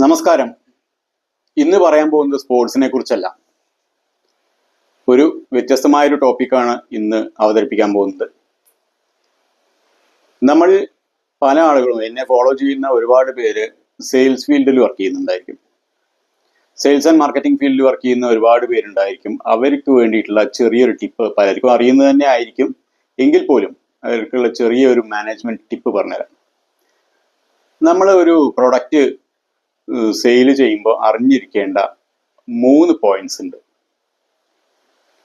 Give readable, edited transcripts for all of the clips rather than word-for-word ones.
നമസ്കാരം. ഇന്ന് പറയാൻ പോകുന്നത് സ്പോർട്സിനെ കുറിച്ചല്ല. ഒരു വ്യത്യസ്തമായൊരു ടോപ്പിക്കാണ് ഇന്ന് അവതരിപ്പിക്കാൻ പോകുന്നത്. നമ്മൾ പല ആളുകളും, എന്നെ ഫോളോ ചെയ്യുന്ന ഒരുപാട് പേര് സെയിൽസ് ഫീൽഡിൽ വർക്ക് ചെയ്യുന്നുണ്ടായിരിക്കും. സെയിൽസ് ആൻഡ് മാർക്കറ്റിംഗ് ഫീൽഡിൽ വർക്ക് ചെയ്യുന്ന ഒരുപാട് പേരുണ്ടായിരിക്കും. അവർക്ക് വേണ്ടിയിട്ടുള്ള ചെറിയൊരു ടിപ്പ് പലർക്കും അറിയുന്നത് തന്നെ ആയിരിക്കും. എങ്കിൽ പോലും അവർക്കുള്ള ചെറിയൊരു മാനേജ്മെന്റ് ടിപ്പ് പറഞ്ഞുതരാം. നമ്മൾ ഒരു പ്രൊഡക്റ്റ് സെയിൽ ചെയ്യുമ്പോൾ അറിഞ്ഞിരിക്കേണ്ട 3 പോയിന്റ്സ് ഉണ്ട്.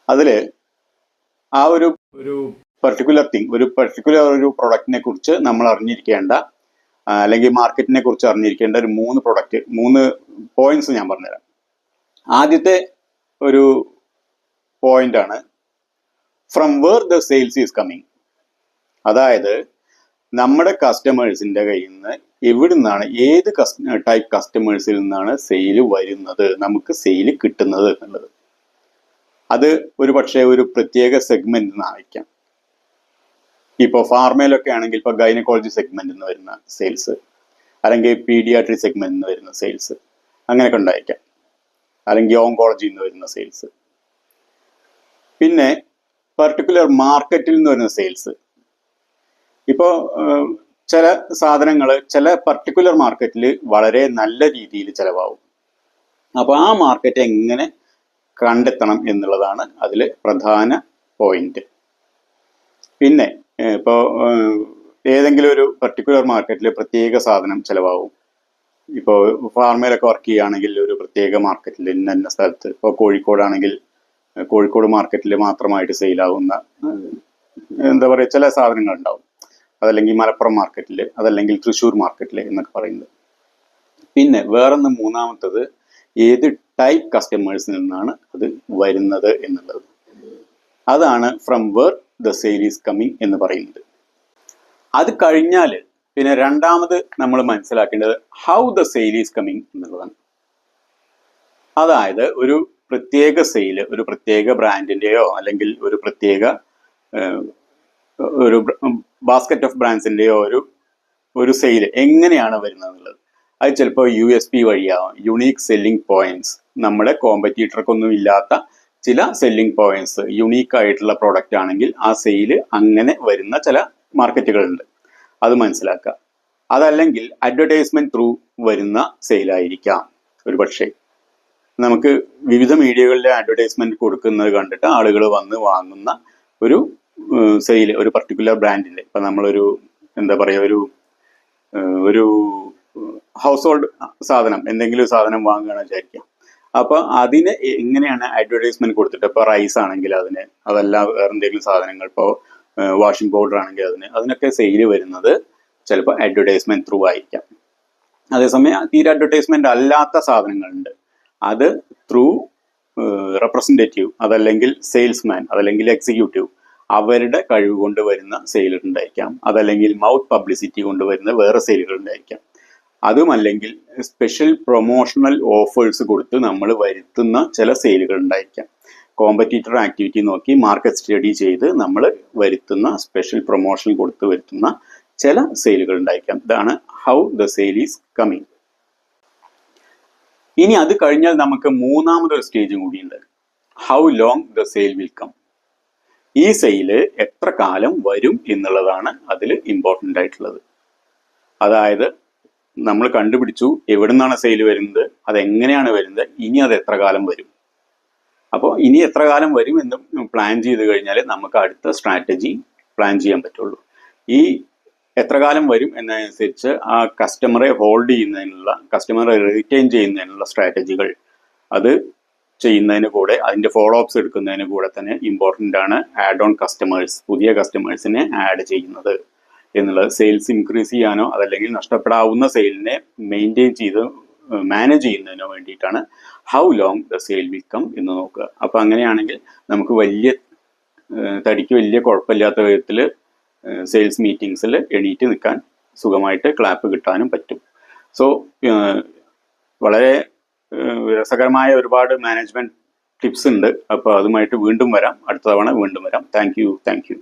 അതിൽ ആ ഒരു പർട്ടിക്കുലർ തിങ്, ഒരു പ്രൊഡക്റ്റിനെ കുറിച്ച് നമ്മൾ അറിഞ്ഞിരിക്കേണ്ട, അല്ലെങ്കിൽ മാർക്കറ്റിനെ കുറിച്ച് അറിഞ്ഞിരിക്കേണ്ട ഒരു 3 പോയിന്റ്സ് ഞാൻ പറഞ്ഞുതരാം. ആദ്യത്തെ ഒരു പോയിന്റ് ആണ് from where the sales is coming. അതായത് നമ്മുടെ കസ്റ്റമേഴ്സിന്റെ കയ്യിൽ നിന്ന് എവിടെ നിന്നാണ്, ഏത് ടൈപ്പ് കസ്റ്റമേഴ്സിൽ നിന്നാണ് സെയിൽ വരുന്നത്, നമുക്ക് സെയിൽ കിട്ടുന്നത് എന്നുള്ളത്. അത് ഒരു പക്ഷേ ഒരു പ്രത്യേക സെഗ്മെന്റിൽ നിന്നായിരിക്കാം. ഇപ്പോൾ ഫാർമയിലൊക്കെ ആണെങ്കിൽ ഇപ്പോൾ ഗൈനക്കോളജി സെഗ്മെന്റിൽ നിന്ന് വരുന്ന സെയിൽസ്, അല്ലെങ്കിൽ പീഡിയാട്രി സെഗ്മെന്റിൽ നിന്ന് വരുന്ന സെയിൽസ്, അങ്ങനെയൊക്കെ ഉണ്ടായിരിക്കാം. അല്ലെങ്കിൽ ഓങ്കോളജിയിൽ നിന്ന് വരുന്ന സെയിൽസ്. പിന്നെ പർട്ടിക്കുലർ മാർക്കറ്റിൽ നിന്ന് വരുന്ന സെയിൽസ്. ഇപ്പോൾ ചില സാധനങ്ങൾ ചില പർട്ടിക്കുലർ മാർക്കറ്റിൽ വളരെ നല്ല രീതിയിൽ ചിലവാകും. അപ്പോൾ ആ മാർക്കറ്റ് എങ്ങനെ കണ്ടെത്തണം എന്നുള്ളതാണ് അതിൽ പ്രധാന പോയിന്റ്. പിന്നെ ഇപ്പോൾ ഏതെങ്കിലും ഒരു പർട്ടിക്കുലർ മാർക്കറ്റിൽ പ്രത്യേക സാധനം ചിലവാകും. ഇപ്പോൾ ഫാർമയിലൊക്കെ വർക്ക് ചെയ്യുകയാണെങ്കിൽ ഒരു പ്രത്യേക മാർക്കറ്റിൽ ഇന്ന സ്ഥലത്ത്, ഇപ്പോൾ കോഴിക്കോടാണെങ്കിൽ കോഴിക്കോട് മാർക്കറ്റിൽ മാത്രമായിട്ട് സെയിലാവുന്ന എന്താ പറയുക ചില സാധനങ്ങൾ ഉണ്ടാവും. അതല്ലെങ്കിൽ മലപ്പുറം മാർക്കറ്റിൽ, അതല്ലെങ്കിൽ തൃശ്ശൂർ മാർക്കറ്റിൽ എന്നൊക്കെ പറയുന്നത്. പിന്നെ വേറൊന്ന്, മൂന്നാമത്തത് ഏത് ടൈപ്പ് കസ്റ്റമേഴ്സിൽ നിന്നാണ് അത് വരുന്നത് എന്നുള്ളത്. അതാണ് from where the sale is coming എന്ന് പറയുന്നത്. അത് കഴിഞ്ഞാൽ പിന്നെ രണ്ടാമത് നമ്മൾ മനസ്സിലാക്കേണ്ടത് how the sale is coming എന്നുള്ളതാണ്. അതായത് ഒരു പ്രത്യേക സെയിൽ, ഒരു പ്രത്യേക ബ്രാൻഡിന്റെയോ അല്ലെങ്കിൽ ഒരു പ്രത്യേക ഒരു ബാസ്ക്കറ്റ് ഓഫ് ബ്രാൻഡ്സിന്റെയോ ഒരു സെയിൽ എങ്ങനെയാണ് വരുന്നത് എന്നുള്ളത്. അത് ചിലപ്പോൾ USP വഴിയാവും, യുണീക്ക് സെല്ലിംഗ് പോയിന്റ്സ്. നമ്മുടെ കോമ്പറ്റീറ്റർക്കൊന്നും ഇല്ലാത്ത ചില സെല്ലിംഗ് പോയിന്റ്സ്, യുണീക്ക് ആയിട്ടുള്ള പ്രോഡക്റ്റ് ആണെങ്കിൽ ആ സെയിൽ അങ്ങനെ വരുന്ന ചില മാർക്കറ്റുകളുണ്ട്. അത് മനസ്സിലാക്കുക. അതല്ലെങ്കിൽ അഡ്വർടൈസ്മെന്റ് ത്രൂ വരുന്ന സെയിലായിരിക്കാം. ഒരു പക്ഷേ നമുക്ക് വിവിധ മീഡിയകളിലെ അഡ്വർടൈസ്മെന്റ് കൊടുക്കുന്നത് കണ്ടിട്ട് ആളുകൾ വന്ന് വാങ്ങുന്ന ഒരു സെയിൽ, ഒരു പർട്ടിക്കുലർ ബ്രാൻഡിന്റെ. ഇപ്പൊ നമ്മളൊരു എന്താ പറയുക, ഒരു ഹൗസ് ഹോൾഡ് സാധനം, എന്തെങ്കിലും സാധനം വാങ്ങുകയാണെന്ന് വിചാരിക്കാം. അപ്പൊ അതിന് എങ്ങനെയാണ് അഡ്വർടൈസ്മെന്റ് കൊടുത്തിട്ട്, ഇപ്പൊ റൈസ് ആണെങ്കിൽ അതിന്, അതല്ല വേറെ എന്തെങ്കിലും സാധനങ്ങൾ, ഇപ്പോൾ വാഷിംഗ് പൗഡർ ആണെങ്കിൽ അതിനൊക്കെ സെയിൽ വരുന്നത് ചിലപ്പോൾ അഡ്വർടൈസ്മെന്റ് ത്രൂ ആയിരിക്കാം. അതേസമയം തീരെ അഡ്വർടൈസ്മെന്റ് അല്ലാത്ത സാധനങ്ങളുണ്ട്. അത് ത്രൂ റെപ്രസെന്റേറ്റീവ്, അതല്ലെങ്കിൽ സെയിൽസ്മാൻ, അതല്ലെങ്കിൽ എക്സിക്യൂട്ടീവ്, അവരുടെ കഴിവ് കൊണ്ട് വരുന്ന സെയിലുകൾ ഉണ്ടായിരിക്കാം. അതല്ലെങ്കിൽ മൗത്ത് പബ്ലിസിറ്റി കൊണ്ടുവരുന്ന വേറെ സെയിലുകൾ ഉണ്ടായിരിക്കാം. അതുമല്ലെങ്കിൽ സ്പെഷ്യൽ പ്രൊമോഷണൽ ഓഫേഴ്സ് കൊടുത്ത് നമ്മൾ വരുത്തുന്ന ചില സെയിലുകൾ ഉണ്ടായിരിക്കാം. കോമ്പറ്റീറ്റർ ആക്ടിവിറ്റി നോക്കി മാർക്കറ്റ് സ്റ്റഡി ചെയ്ത് നമ്മൾ വരുത്തുന്ന, സ്പെഷ്യൽ പ്രൊമോഷൻ കൊടുത്ത് വരുത്തുന്ന ചില സെയിലുകൾ ഉണ്ടായിരിക്കാം. ഇതാണ് how the sale is coming. ഇനി അത് കഴിഞ്ഞാൽ നമുക്ക് മൂന്നാമതൊരു സ്റ്റേജും കൂടിയുണ്ട്, how long the sale will come. ഈ സെയില് എത്ര കാലം വരും എന്നുള്ളതാണ് അതിൽ ഇമ്പോർട്ടൻ്റ് ആയിട്ടുള്ളത്. അതായത് നമ്മൾ കണ്ടുപിടിച്ചു എവിടെ നിന്നാണ് സെയിൽ വരുന്നത്, അതെങ്ങനെയാണ് വരുന്നത്, ഇനി അത് എത്ര കാലം വരും. അപ്പോൾ ഇനി എത്ര കാലം വരും എന്ന് പ്ലാൻ ചെയ്ത് കഴിഞ്ഞാൽ നമുക്ക് അടുത്ത സ്ട്രാറ്റജി പ്ലാൻ ചെയ്യാൻ പറ്റുള്ളൂ. ഈ എത്ര കാലം വരും എന്നതനുസരിച്ച് ആ കസ്റ്റമറെ ഹോൾഡ് ചെയ്യുന്നതിനുള്ള, കസ്റ്റമറെ റിറ്റെയിൻ ചെയ്യുന്നതിനുള്ള സ്ട്രാറ്റജികൾ അത് ചെയ്യുന്നതിന് കൂടെ, അതിന്റെ ഫോളോ അപ്സ് എടുക്കുന്നതിന് കൂടെ തന്നെ ഇമ്പോർട്ടൻ്റ് ആണ് ആഡ് ഓൺ കസ്റ്റമേഴ്സ്, പുതിയ കസ്റ്റമേഴ്സിനെ ആഡ് ചെയ്യുന്നത് എന്നുള്ളത്. സെയിൽസ് ഇൻക്രീസ് ചെയ്യാനോ അതല്ലെങ്കിൽ നഷ്ടപ്പെടാവുന്ന സെയിലിനെ മെയിൻറ്റെയിൻ ചെയ്ത് മാനേജ് ചെയ്യുന്നതിനോ വേണ്ടിയിട്ടാണ് how long the sale will come എന്ന് നോക്കുക. അപ്പോൾ അങ്ങനെയാണെങ്കിൽ നമുക്ക് തടിക്ക് വലിയ കുഴപ്പമില്ലാത്ത വിധത്തിൽ സെയിൽസ് മീറ്റിംഗ്സിൽ എണീറ്റ് നിൽക്കാൻ, സുഖമായിട്ട് ക്ലാപ്പ് കിട്ടാനും പറ്റും. സോ വളരെ രസകരമായ ഒരുപാട് മാനേജ്മെന്റ് ടിപ്സ് ഉണ്ട്. അപ്പോൾ അതുമായിട്ട് വീണ്ടും വരാം, അടുത്ത തവണ വീണ്ടും വരാം. Thank you.